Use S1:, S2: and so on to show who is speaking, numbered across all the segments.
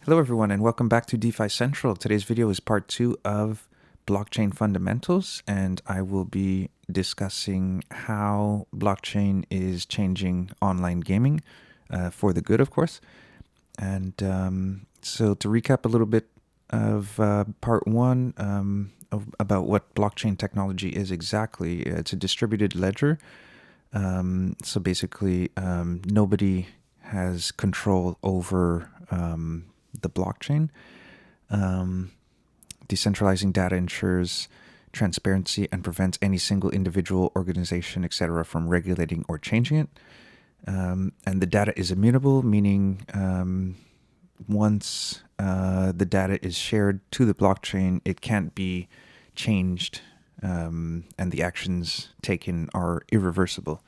S1: Hello, everyone, and welcome back to DeFi Central. Today's video is part 2 of blockchain fundamentals, and I will be discussing how blockchain is changing online gaming for the good, of course. And so, to recap a little bit of part 1 about what blockchain technology is exactly, it's a distributed ledger. So, basically, nobody has control over the blockchain. Decentralizing data ensures transparency and prevents any single individual, organization, etc., from regulating or changing it. And the data is immutable, meaning once the data is shared to the blockchain, it can't be changed, and the actions taken are irreversible.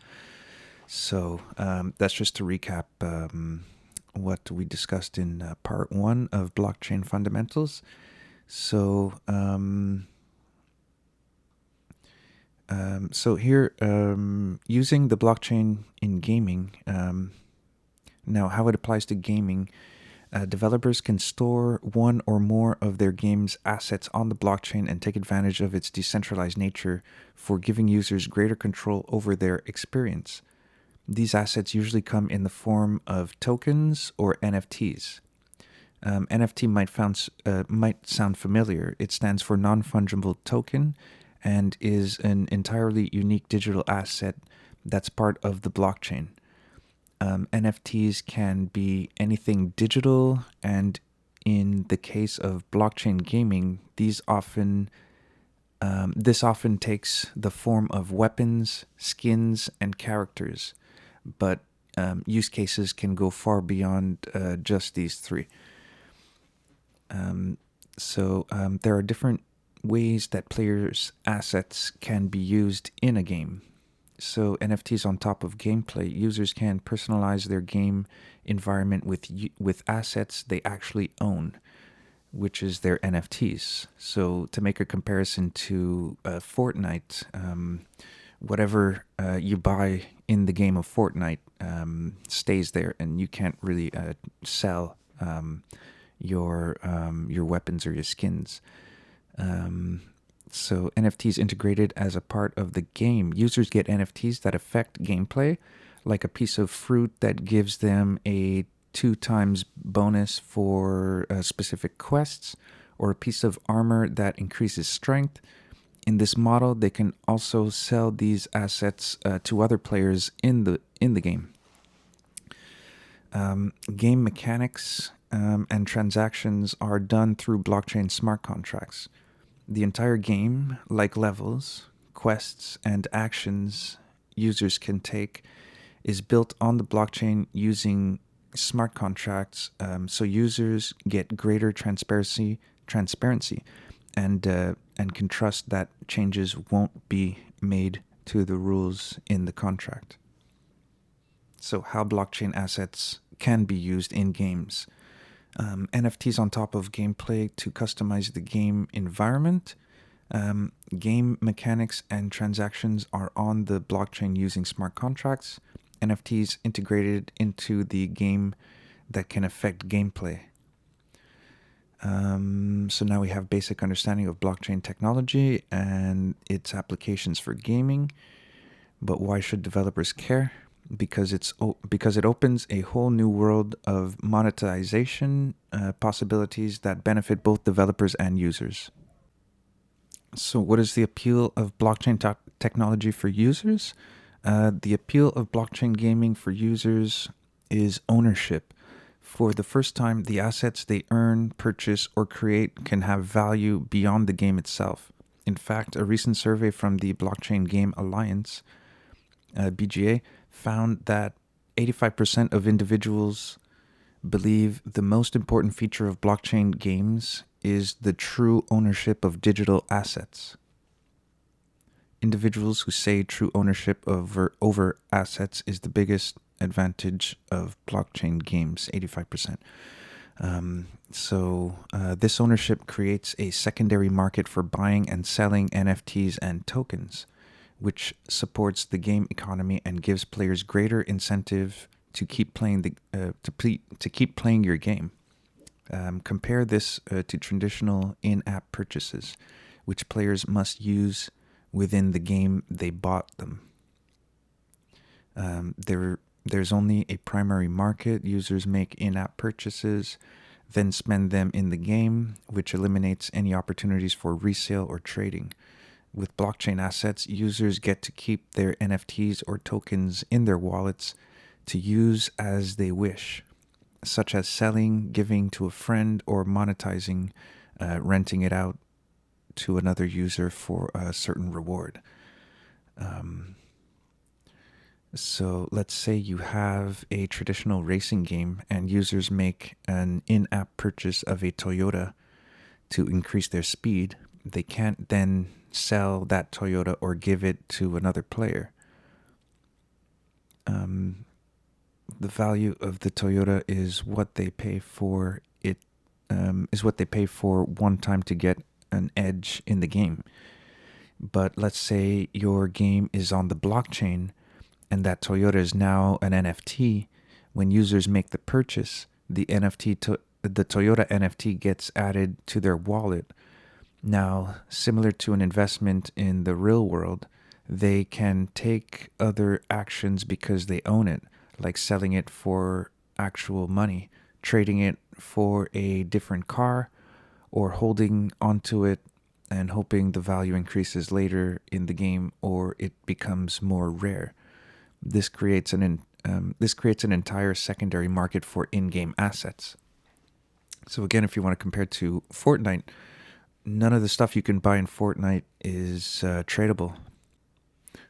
S1: So that's just to recap what we discussed in part 1 of blockchain fundamentals. So, here, using the blockchain in gaming, now how it applies to gaming, developers can store one or more of their game's assets on the blockchain and take advantage of its decentralized nature for giving users greater control over their experience. These assets usually come in the form of tokens or NFTs. NFT might sound familiar. It stands for non-fungible token and is an entirely unique digital asset that's part of the blockchain. NFTs can be anything digital, and in the case of blockchain gaming, this often takes the form of weapons, skins, and characters, but use cases can go far beyond just these three. There are different ways that players' assets can be used in a game. So NFTs on top of gameplay, users can personalize their game environment with assets they actually own, which is their NFTs. So to make a comparison to Fortnite, whatever you buy in the game of Fortnite stays there, and you can't really sell your weapons or your skins. So NFTs integrated as a part of the game. Users get NFTs that affect gameplay, like a piece of fruit that gives them a 2x bonus for specific quests, or a piece of armor that increases strength. In this model, they can also sell these assets to other players in the game. Game mechanics and transactions are done through blockchain smart contracts. The entire game, like levels, quests, and actions users can take, is built on the blockchain using smart contracts, so users get greater transparency, and can trust that changes won't be made to the rules in the contract. So, how blockchain assets can be used in games. NFTs on top of gameplay to customize the game environment. Game mechanics and transactions are on the blockchain using smart contracts. NFTs integrated into the game that can affect gameplay. So now we have basic understanding of blockchain technology and its applications for gaming. But why should developers care? Because it opens a whole new world of monetization possibilities that benefit both developers and users. So, what is the appeal of blockchain technology for users? The appeal of blockchain gaming for users is ownership. For the first time, the assets they earn, purchase, or create can have value beyond the game itself. In fact, a recent survey from the Blockchain Game Alliance, BGA, found that 85% of individuals believe the most important feature of blockchain games is the true ownership of digital assets. Individuals who say true ownership over assets is the biggest advantage of blockchain games, 85%. This ownership creates a secondary market for buying and selling NFTs and tokens, which supports the game economy and gives players greater incentive to keep playing your game. Compare this to traditional in-app purchases, which players must use within the game they bought them. There's only a primary market. Users make in-app purchases, then spend them in the game, which eliminates any opportunities for resale or trading. With blockchain assets, users get to keep their NFTs or tokens in their wallets to use as they wish, such as selling, giving to a friend, or monetizing, renting it out to another user for a certain reward. So let's say you have a traditional racing game and users make an in-app purchase of a Toyota to increase their speed. They can't then sell that Toyota or give it to another player. The value of the Toyota is what they pay for it, is what they pay for one time to get an edge in the game. But let's say your game is on the blockchain and that Toyota is now an NFT. When users make the purchase, the Toyota NFT gets added to their wallet. Now, similar to an investment in the real world, they can take other actions because they own it, like selling it for actual money, trading it for a different car, or holding onto it and hoping the value increases later in the game or it becomes more rare. This creates an entire secondary market for in-game assets. So again, if you want to compare to Fortnite, none of the stuff you can buy in Fortnite is tradable.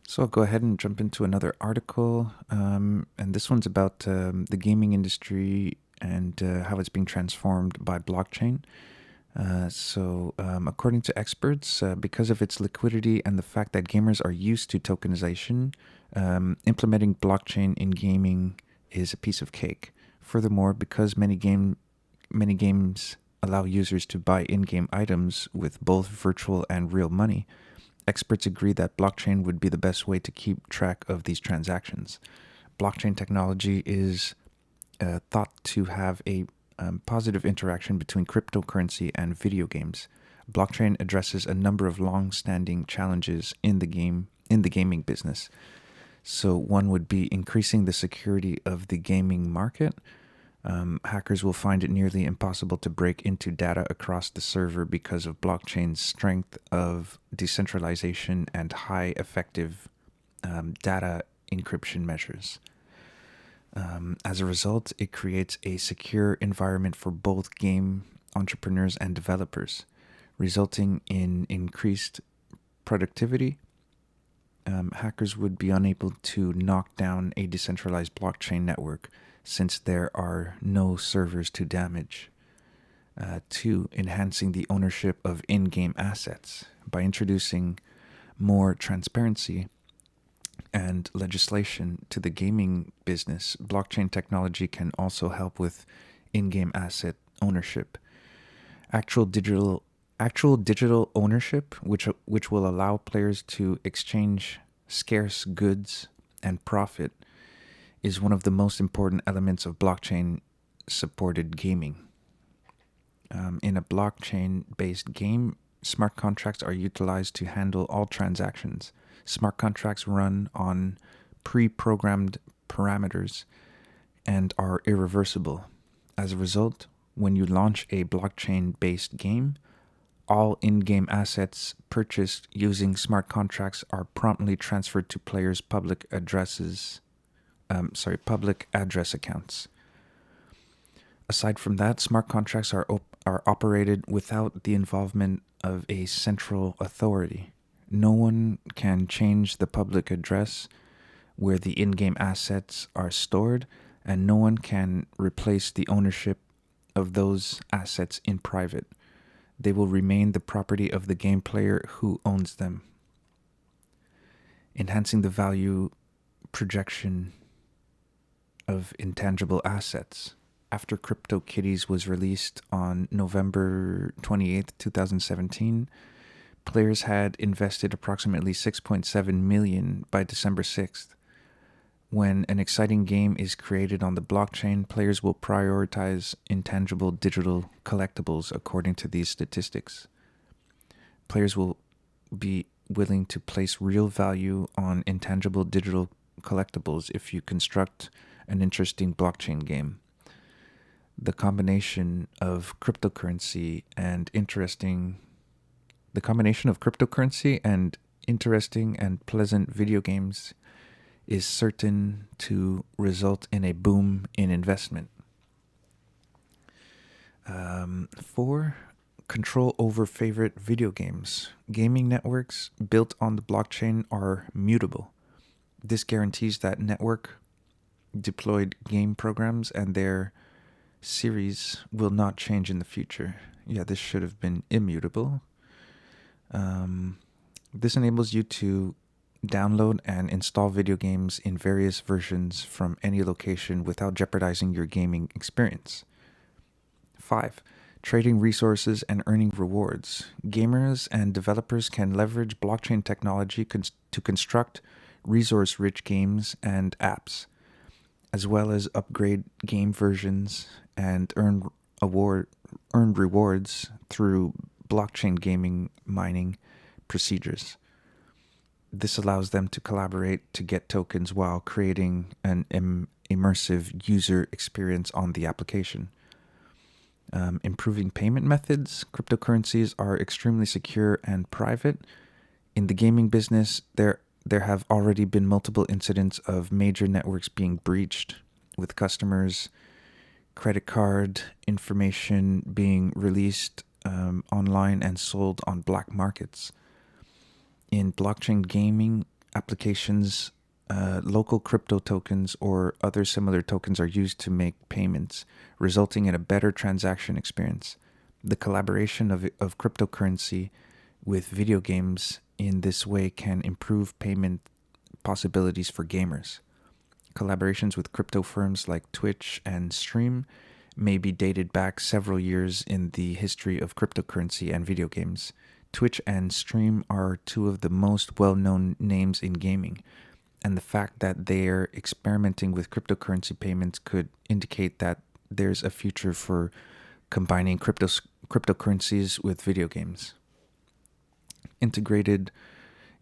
S1: So I'll go ahead and jump into another article, and this one's about the gaming industry and how it's being transformed by blockchain. According to experts, because of its liquidity and the fact that gamers are used to tokenization, implementing blockchain in gaming is a piece of cake. Furthermore, because many games allow users to buy in-game items with both virtual and real money, experts agree that blockchain would be the best way to keep track of these transactions. Blockchain technology is thought to have a positive interaction between cryptocurrency and video games. Blockchain addresses a number of long-standing challenges in the gaming business. So one would be increasing the security of the gaming market. Hackers will find it nearly impossible to break into data across the server because of blockchain's strength of decentralization and high effective data encryption measures. As a result, it creates a secure environment for both game entrepreneurs and developers, resulting in increased productivity. Hackers would be unable to knock down a decentralized blockchain network since there are no servers to damage. 2. Enhancing the ownership of in-game assets. By introducing more transparency and legislation to the gaming business, blockchain technology can also help with in-game asset ownership. Actual digital ownership, which will allow players to exchange scarce goods and profit, is one of the most important elements of blockchain-supported gaming. In a blockchain-based game, smart contracts are utilized to handle all transactions. Smart contracts run on pre-programmed parameters and are irreversible. As a result, when you launch a blockchain-based game, all in-game assets purchased using smart contracts are promptly transferred to players' public address accounts. Aside from that, smart contracts are operated without the involvement of a central authority. No one can change the public address where the in-game assets are stored, and no one can replace the ownership of those assets in private. They will remain the property of the game player who owns them. Enhancing the value projection of intangible assets. After CryptoKitties was released on November 28th, 2017, players had invested approximately $6.7 million by December 6th. When an exciting game is created on the blockchain, players will prioritize intangible digital collectibles according to these statistics. Players will be willing to place real value on intangible digital collectibles if you construct an interesting blockchain game. The combination of cryptocurrency and interesting and pleasant video games is certain to result in a boom in investment. 4. Control over favorite video games. Gaming networks built on the blockchain are mutable. This guarantees that network deployed game programs and their series will not change in the future. Yeah, this should have been immutable. This enables you to download and install video games in various versions from any location without jeopardizing your gaming experience. 5. Trading resources and earning rewards. Gamers and developers can leverage blockchain technology to construct resource-rich games and apps, as well as upgrade game versions and earn rewards through blockchain gaming mining procedures. This allows them to collaborate to get tokens while creating an immersive user experience on the application. Improving payment methods. Cryptocurrencies are extremely secure and private. In the gaming business, there have already been multiple incidents of major networks being breached, with customers' credit card information being released online and sold on black markets. In blockchain gaming applications, local crypto tokens or other similar tokens are used to make payments, resulting in a better transaction experience. The collaboration of cryptocurrency with video games in this way can improve payment possibilities for gamers. Collaborations with crypto firms like Twitch and Stream may be dated back several years in the history of cryptocurrency and video games. Twitch and Stream are two of the most well-known names in gaming, and the fact that they're experimenting with cryptocurrency payments could indicate that there's a future for combining cryptocurrencies with video games. Integrated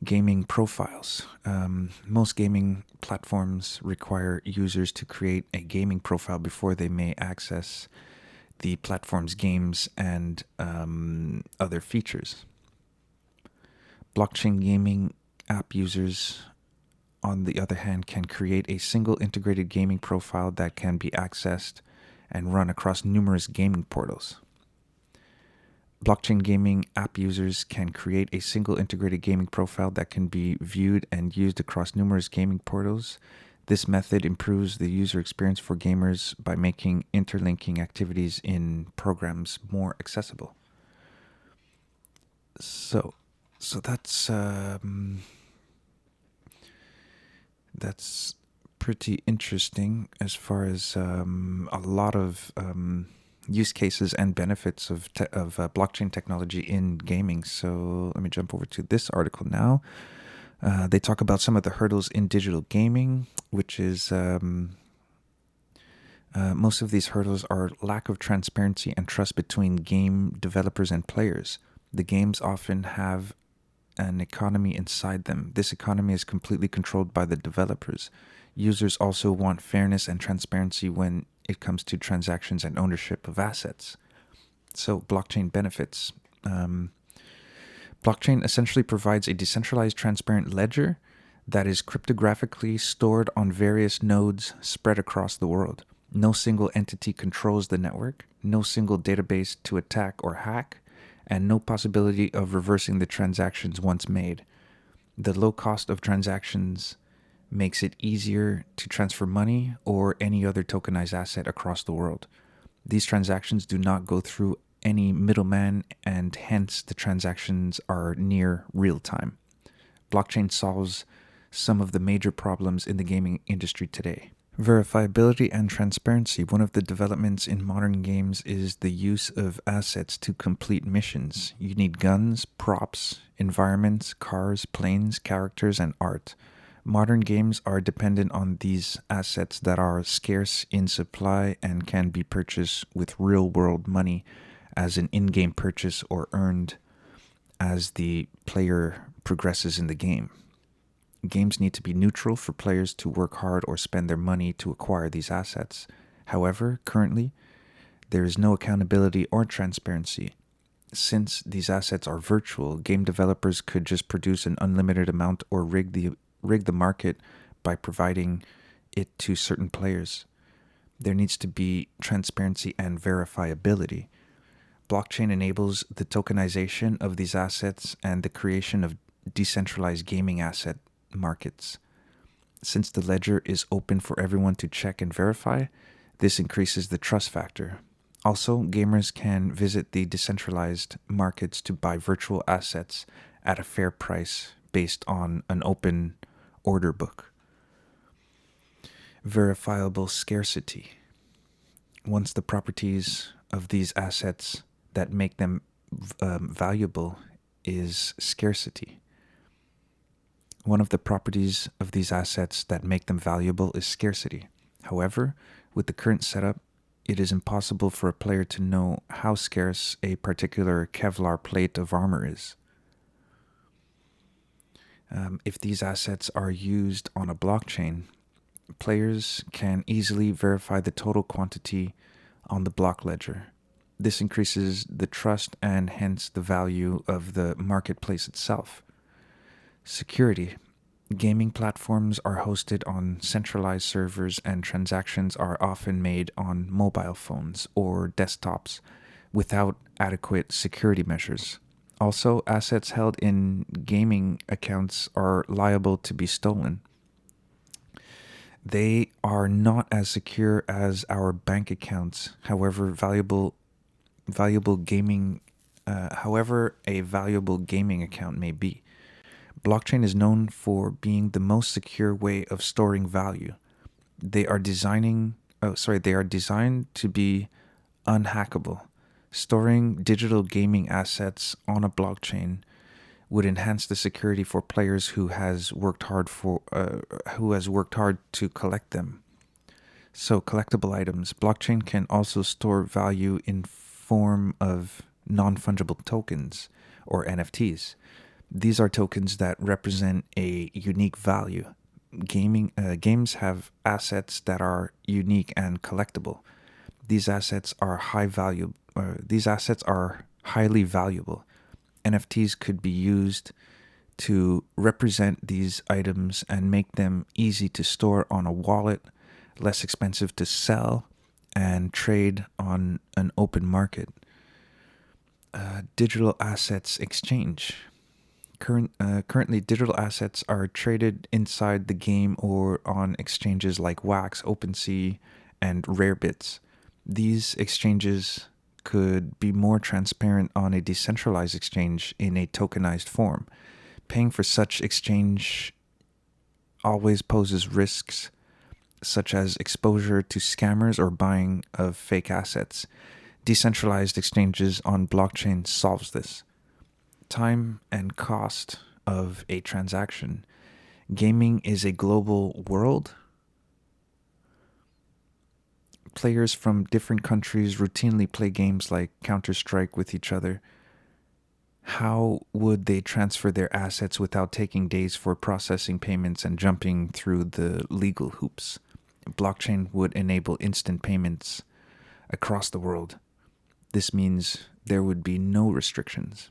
S1: gaming profiles. Most gaming platforms require users to create a gaming profile before they may access the platform's games and other features. Blockchain gaming app users, on the other hand, can create a single integrated gaming profile that can be accessed and run across numerous gaming portals. Blockchain gaming app users can create a single integrated gaming profile that can be viewed and used across numerous gaming portals. This method improves the user experience for gamers by making interlinking activities in programs more accessible. So that's pretty interesting as far as a lot of use cases and benefits of blockchain technology in gaming. So let me jump over to this article now. They talk about some of the hurdles in digital gaming, which is most of these hurdles are lack of transparency and trust between game developers and players. The games often have an economy inside them. This economy is completely controlled by the developers. Users also want fairness and transparency when it comes to transactions and ownership of assets. So blockchain benefits. Blockchain essentially provides a decentralized, transparent ledger that is cryptographically stored on various nodes spread across the world. No single entity controls the network, no single database to attack or hack, and no possibility of reversing the transactions once made. The low cost of transactions makes it easier to transfer money or any other tokenized asset across the world. These transactions do not go through any middleman, and hence the transactions are near real time. Blockchain solves some of the major problems in the gaming industry today. Verifiability and transparency. One of the developments in modern games is the use of assets to complete missions. You need guns, props, environments, cars, planes, characters, and art. Modern games are dependent on these assets that are scarce in supply and can be purchased with real world money as an in game purchase or earned as the player progresses in the game. Games need to be neutral for players to work hard or spend their money to acquire these assets. However, currently, there is no accountability or transparency. Since these assets are virtual, game developers could just produce an unlimited amount or rig the market by providing it to certain players. There needs to be transparency and verifiability. Blockchain enables the tokenization of these assets and the creation of decentralized gaming asset markets. Since the ledger is open for everyone to check and verify, this increases the trust factor. Also, gamers can visit the decentralized markets to buy virtual assets at a fair price based on an open order book. Verifiable scarcity. Once the properties of these assets that make them valuable is scarcity. One of the properties of these assets that make them valuable is scarcity. However, with the current setup, it is impossible for a player to know how scarce a particular Kevlar plate of armor is. If these assets are used on a blockchain, players can easily verify the total quantity on the block ledger. This increases the trust and hence the value of the marketplace itself. Security. Gaming platforms are hosted on centralized servers and transactions are often made on mobile phones or desktops without adequate security measures. Also, assets held in gaming accounts are liable to be stolen. They are not as secure as our bank accounts. However, a valuable gaming account may be. Blockchain is known for being the most secure way of storing value. They are designed to be unhackable. Storing digital gaming assets on a blockchain would enhance the security for players who has worked hard to collect them. So, collectible items. Blockchain can also store value in form of non-fungible tokens or NFTs. These are tokens that represent a unique value. Games have assets that are unique and collectible. These assets are highly valuable. NFTs could be used to represent these items and make them easy to store on a wallet, less expensive to sell, and trade on an open market. Digital assets exchange. Currently, digital assets are traded inside the game or on exchanges like Wax, OpenSea, and Rarebits. These exchanges could be more transparent on a decentralized exchange in a tokenized form. Paying for such exchange always poses risks, such as exposure to scammers or buying of fake assets. Decentralized exchanges on blockchain solves this. Time and cost of a transaction. Gaming is a global world. Players from different countries routinely play games like Counter-Strike with each other. How would they transfer their assets without taking days for processing payments and jumping through the legal hoops? Blockchain would enable instant payments across the world. This means there would be no restrictions.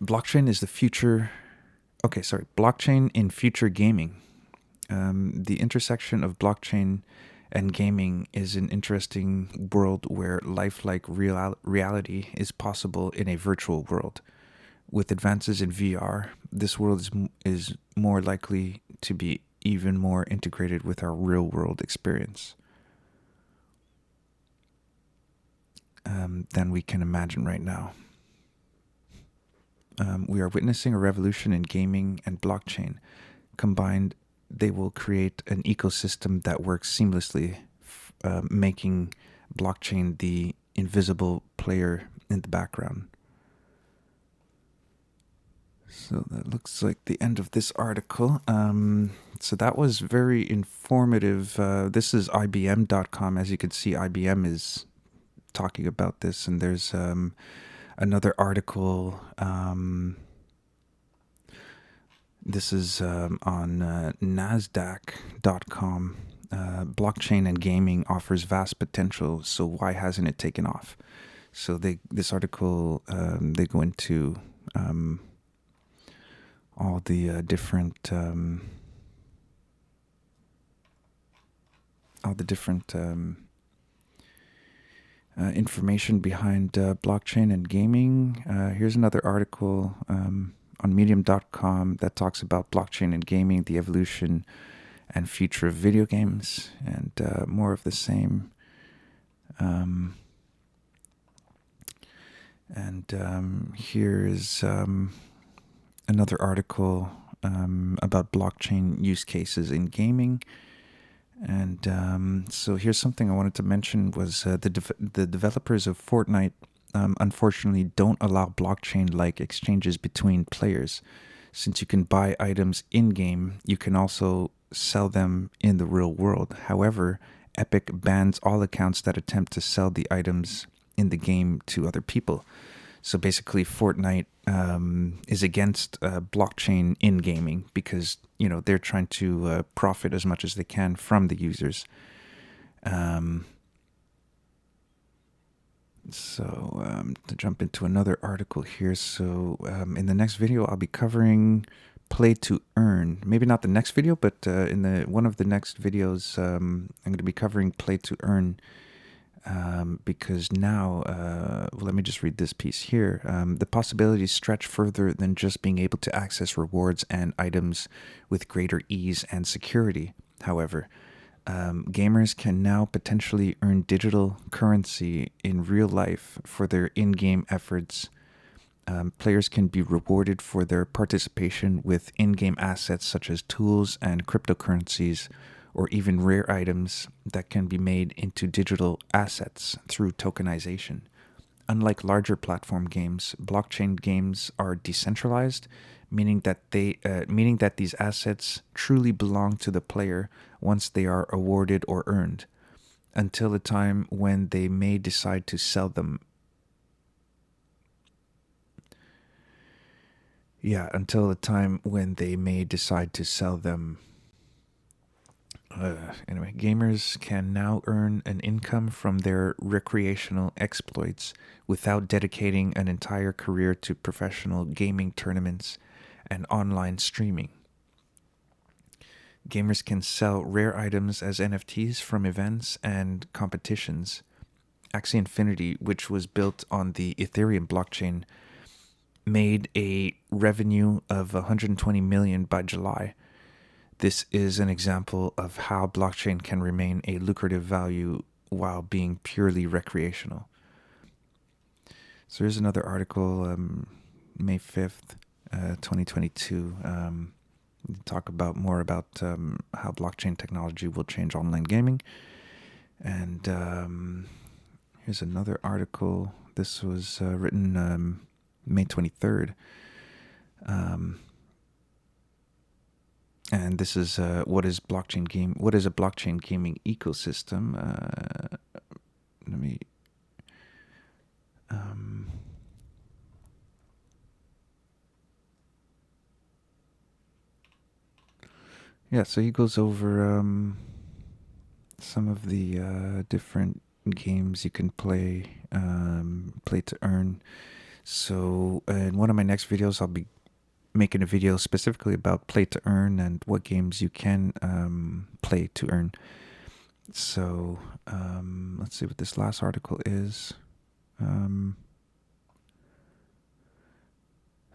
S1: Blockchain is the future. Blockchain in future gaming. The intersection of blockchain and gaming is an interesting world where lifelike reality is possible in a virtual world. With advances in VR, this world is more likely to be even more integrated with our real world experience than we can imagine right now. We are witnessing a revolution in gaming and blockchain. Combined, they will create an ecosystem that works seamlessly, making blockchain the invisible player in the background. So that looks like the end of this article. So that was very informative. This is IBM.com. As you can see, IBM is talking about this, and there's another article. This is on NASDAQ.com. Blockchain and gaming offers vast potential, so why hasn't it taken off? So this article, they go into all the different information behind blockchain and gaming. Here's another article on medium.com that talks about blockchain and gaming, the evolution and future of video games, and more of the same. Here is another article about blockchain use cases in gaming. And so here's something I wanted to mention was the developers of Fortnite unfortunately don't allow blockchain-like exchanges between players. Since you can buy items in-game, you can also sell them in the real world. However, Epic bans all accounts that attempt to sell the items in the game to other people. So basically, Fortnite is against blockchain in gaming because they're trying to profit as much as they can from the users. To jump into another article here. So in the next video, I'll be covering play to earn. Maybe not the next video, but in one of the next videos, I'm going to be covering play to earn. Because now, let me just read this piece here. The possibilities stretch further than just being able to access rewards and items with greater ease and security. However, gamers can now potentially earn digital currency in real life for their in-game efforts. Players can be rewarded for their participation with in-game assets such as tools and cryptocurrencies, or even rare items that can be made into digital assets through tokenization. Unlike larger platform games, blockchain games are decentralized, meaning that these assets truly belong to the player once they are awarded or earned, until the time when they may decide to sell them. Until the time when they may decide to sell them. Anyway, gamers can now earn an income from their recreational exploits without dedicating an entire career to professional gaming tournaments and online streaming. Gamers can sell rare items as NFTs from events and competitions. Axie Infinity, which was built on the Ethereum blockchain, made a revenue of 120 million by July. This is an example of how blockchain can remain a lucrative value while being purely recreational. So here's another article, May 5th, 2022. Talk more about how blockchain technology will change online gaming. And here's another article. This was written May 23rd. And this is what is a blockchain gaming ecosystem? Let me so he goes over some of the different games you can play to earn. So in one of my next videos, I'll be making a video specifically about play to earn and what games you can play to earn. So let's see what this last article is.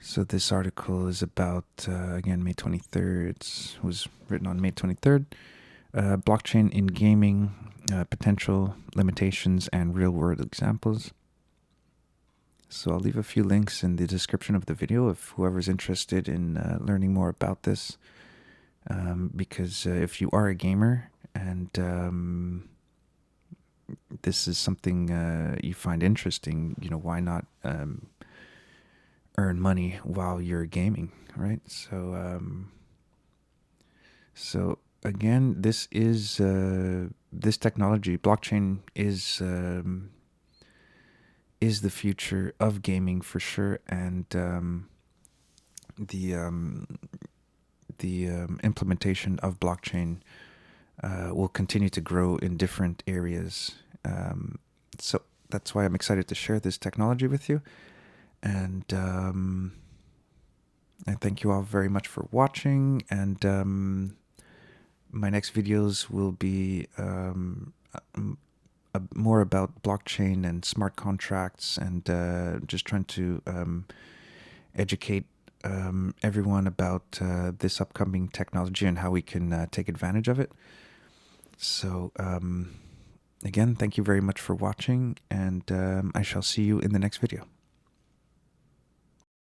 S1: So this article is about, again, May 23rd. It was written on May 23rd. Blockchain in gaming, potential, limitations, and real-world examples. So I'll leave a few links in the description of the video if whoever's interested in learning more about this. Because if you are a gamer and this is something you find interesting, why not earn money while you're gaming, right? So again, this technology, blockchain, is the future of gaming for sure, and the implementation of blockchain will continue to grow in different areas. So that's why I'm excited to share this technology with you. And I thank you all very much for watching. And my next videos will be more about blockchain and smart contracts, and just trying to educate everyone about this upcoming technology and how we can take advantage of it. So again, thank you very much for watching, and I shall see you in the next video.